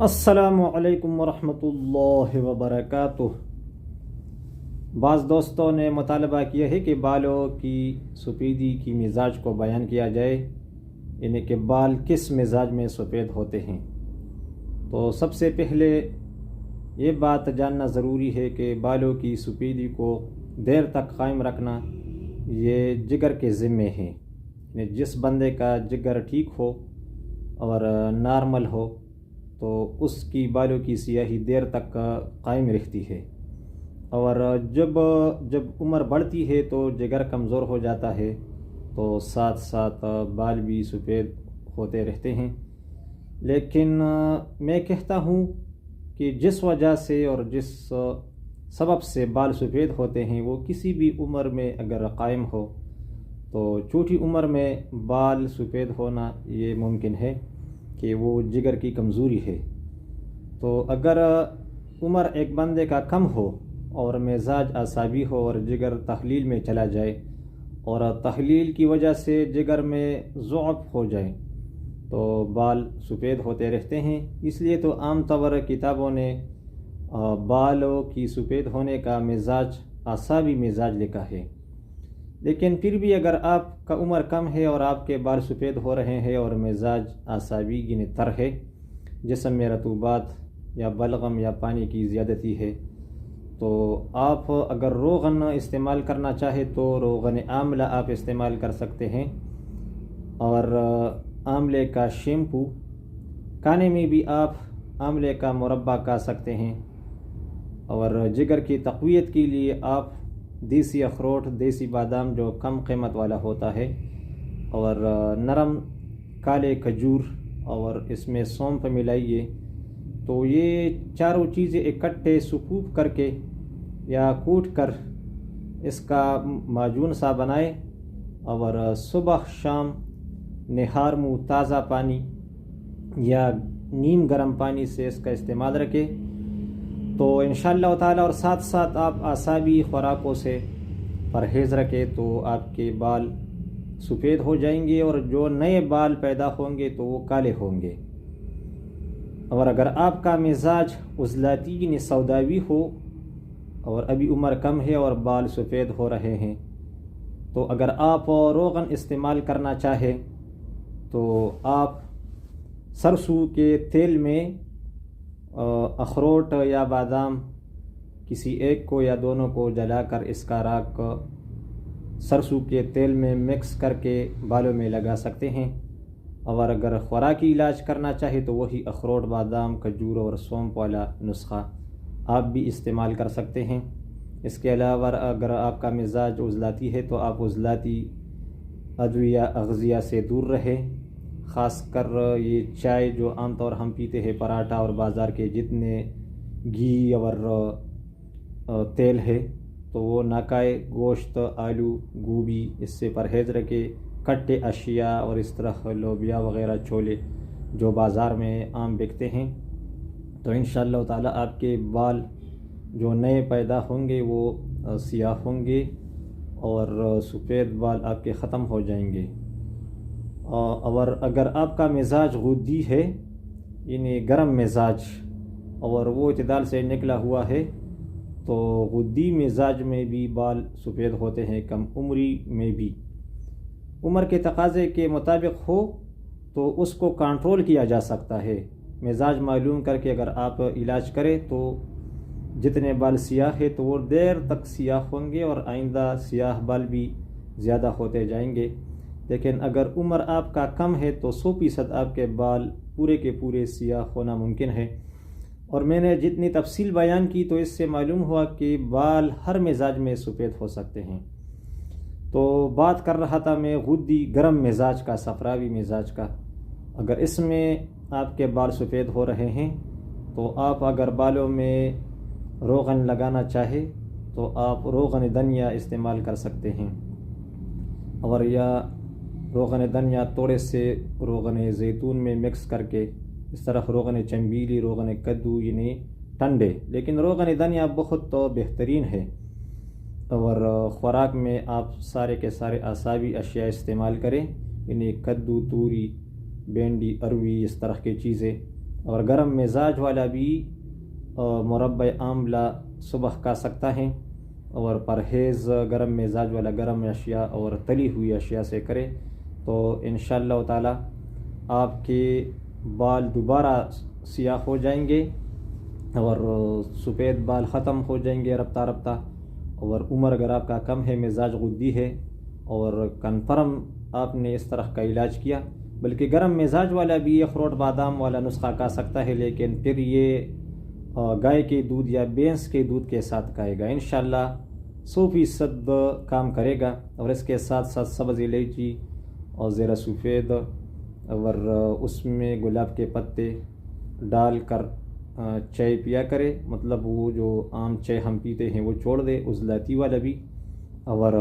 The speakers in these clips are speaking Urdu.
السلام علیکم ورحمۃ اللہ وبرکاتہ۔ بعض دوستوں نے مطالبہ کیا ہے کہ بالوں کی سفیدی کی مزاج کو بیان کیا جائے، یعنی کہ بال کس مزاج میں سفید ہوتے ہیں۔ تو سب سے پہلے یہ بات جاننا ضروری ہے کہ بالوں کی سفیدی کو دیر تک قائم رکھنا یہ جگر کے ذمے ہے، یعنی جس بندے کا جگر ٹھیک ہو اور نارمل ہو تو اس کی بالوں کی سیاہی دیر تک قائم رہتی ہے، اور جب عمر بڑھتی ہے تو جگر کمزور ہو جاتا ہے تو ساتھ ساتھ بال بھی سفید ہوتے رہتے ہیں۔ لیکن میں کہتا ہوں کہ جس وجہ سے اور جس سبب سے بال سفید ہوتے ہیں وہ کسی بھی عمر میں اگر قائم ہو تو چھوٹی عمر میں بال سفید ہونا یہ ممکن ہے کہ وہ جگر کی کمزوری ہے۔ تو اگر عمر ایک بندے کا کم ہو اور مزاج اعصابی ہو اور جگر تحلیل میں چلا جائے اور تحلیل کی وجہ سے جگر میں ضعف ہو جائے تو بال سفید ہوتے رہتے ہیں۔ اس لیے تو عام طور کتابوں نے بالوں کی سفید ہونے کا مزاج اعصابی مزاج لکھا ہے۔ لیکن پھر بھی اگر آپ کا عمر کم ہے اور آپ کے بال سفید ہو رہے ہیں اور مزاج اعصابی یعنی تر ہے، جسم میں رطوبات یا بلغم یا پانی کی زیادتی ہے، تو آپ اگر روغن استعمال کرنا چاہے تو روغن آملہ آپ استعمال کر سکتے ہیں، اور آملے کا شیمپو کھانے میں بھی آپ آملے کا مربع کھا سکتے ہیں، اور جگر کی تقویت کے لیے آپ دیسی اخروٹ، دیسی بادام جو کم قیمت والا ہوتا ہے، اور نرم کالے کھجور اور اس میں سونف ملائیے، تو یہ چاروں چیزیں اکٹھے سکوپ کر کے یا کوٹ کر اس کا معجون سا بنائے، اور صبح شام نہار منہ تازہ پانی یا نیم گرم پانی سے اس کا استعمال رکھے تو انشاءاللہ تعالی، اور ساتھ ساتھ آپ اعصابی خوراکوں سے پرہیز رکھیں تو آپ کے بال سفید ہو جائیں گے، اور جو نئے بال پیدا ہوں گے تو وہ کالے ہوں گے۔ اور اگر آپ کا مزاج عضلاتی یعنی سوداوی ہو اور ابھی عمر کم ہے اور بال سفید ہو رہے ہیں تو اگر آپ روغن استعمال کرنا چاہیں تو آپ سرسوں کے تیل میں اخروٹ یا بادام کسی ایک کو یا دونوں کو جلا کر اس کا راک سرسوں کے تیل میں مکس کر کے بالوں میں لگا سکتے ہیں، اور اگر خوراکی علاج کرنا چاہے تو وہی اخروٹ، بادام، کھجور اور سونف والا نسخہ آپ بھی استعمال کر سکتے ہیں۔ اس کے علاوہ اگر آپ کا مزاج عضلاتی ہے تو آپ عضلاتی ادویہ اغذیہ سے دور رہیں، خاص کر یہ چائے جو عام طور ہم پیتے ہیں، پراٹھا اور بازار کے جتنے گھی اور تیل ہے تو وہ نہ کھائے، گوشت، آلو، گوبھی اس سے پرہیز رکھے، کھٹے اشیاء اور اس طرح لوبیا وغیرہ چھولے جو بازار میں عام بکتے ہیں، تو انشاءاللہ تعالی آپ کے بال جو نئے پیدا ہوں گے وہ سیاہ ہوں گے اور سفید بال آپ کے ختم ہو جائیں گے۔ اور اگر آپ کا مزاج غدی ہے یعنی گرم مزاج اور وہ اعتدال سے نکلا ہوا ہے تو غدی مزاج میں بھی بال سفید ہوتے ہیں، کم عمری میں بھی۔ عمر کے تقاضے کے مطابق ہو تو اس کو کنٹرول کیا جا سکتا ہے، مزاج معلوم کر کے اگر آپ علاج کریں تو جتنے بال سیاہ ہے تو وہ دیر تک سیاہ ہوں گے اور آئندہ سیاہ بال بھی زیادہ ہوتے جائیں گے۔ لیکن اگر عمر آپ کا کم ہے تو 100% آپ کے بال پورے کے پورے سیاہ ہونا ممکن ہے، اور میں نے جتنی تفصیل بیان کی تو اس سے معلوم ہوا کہ بال ہر مزاج میں سفید ہو سکتے ہیں۔ تو بات کر رہا تھا میں غدی گرم مزاج کا، صفراوی مزاج کا۔ اگر اس میں آپ کے بال سفید ہو رہے ہیں تو آپ اگر بالوں میں روغن لگانا چاہے تو آپ روغن دھنیا استعمال کر سکتے ہیں، اور یا روغن دھنیا تھوڑے سے روغن زیتون میں مکس کر کے، اس طرح روغن چنبیلی، روغن کدو یعنی ٹنڈے، لیکن روغن دھنیا بہت بہترین ہے۔ اور خوراک میں آپ سارے کے سارے اعصابی اشیاء استعمال کریں، یعنی کدو، توری، بینڈی، اروی، اس طرح کی چیزیں، اور گرم مزاج والا بھی مربع آملہ صبح کھا سکتا ہے، اور پرہیز گرم مزاج والا گرم اشیاء اور تلی ہوئی اشیاء سے کرے تو انشاءاللہ تعالی آپ کے بال دوبارہ سیاہ ہو جائیں گے اور سفید بال ختم ہو جائیں گے رفتہ رفتہ۔ اور عمر اگر آپ کا کم ہے، مزاج غدی ہے اور کنفرم آپ نے اس طرح کا علاج کیا، بلکہ گرم مزاج والا بھی یہ اخروٹ بادام والا نسخہ کھا سکتا ہے، لیکن پھر یہ گائے کے دودھ یا بھینس کے دودھ کے ساتھ کھائے گا، انشاءاللہ 100% کام کرے گا۔ اور اس کے ساتھ ساتھ سبز الائچی اور زیرہ سفید اور اس میں گلاب کے پتے ڈال کر چائے پیا کرے، مطلب وہ جو عام چائے ہم پیتے ہیں وہ چھوڑ دے، عضلاتی والا بھی اور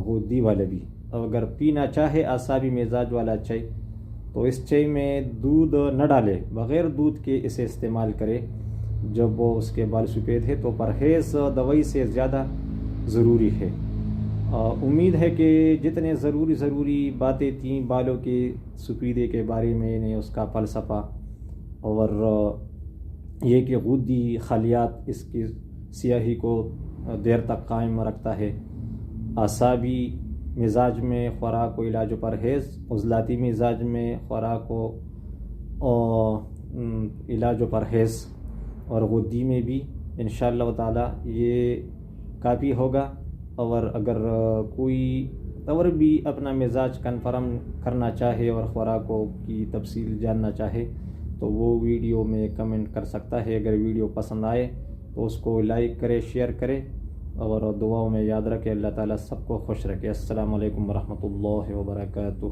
غدی والا بھی۔ اگر پینا چاہے اعصابی مزاج والا چائے تو اس چائے میں دودھ نہ ڈالے، بغیر دودھ کے اسے استعمال کرے جب وہ اس کے بال سفید ہے، تو پرہیز دوائی سے زیادہ ضروری ہے۔ امید ہے کہ جتنے ضروری باتیں تھیں بالوں کے سفیدے کے بارے میں نے اس کا فلسفہ اور یہ کہ غدی خلیات اس کی سیاہی کو دیر تک قائم رکھتا ہے، اعصابی مزاج میں خوراک و علاج و پرہیز، عضلاتی مزاج میں خوراک و علاج و پرہیز، اور غدی میں بھی انشاءاللہ تعالی یہ کافی ہوگا۔ اور اگر کوئی اور بھی اپنا مزاج کنفرم کرنا چاہے اور خوراکوں کی تفصیل جاننا چاہے تو وہ ویڈیو میں کمنٹ کر سکتا ہے۔ اگر ویڈیو پسند آئے تو اس کو لائک کرے، شیئر کرے اور دعاؤں میں یاد رکھے۔ اللہ تعالیٰ سب کو خوش رکھے۔ السلام علیکم ورحمۃ اللہ وبرکاتہ۔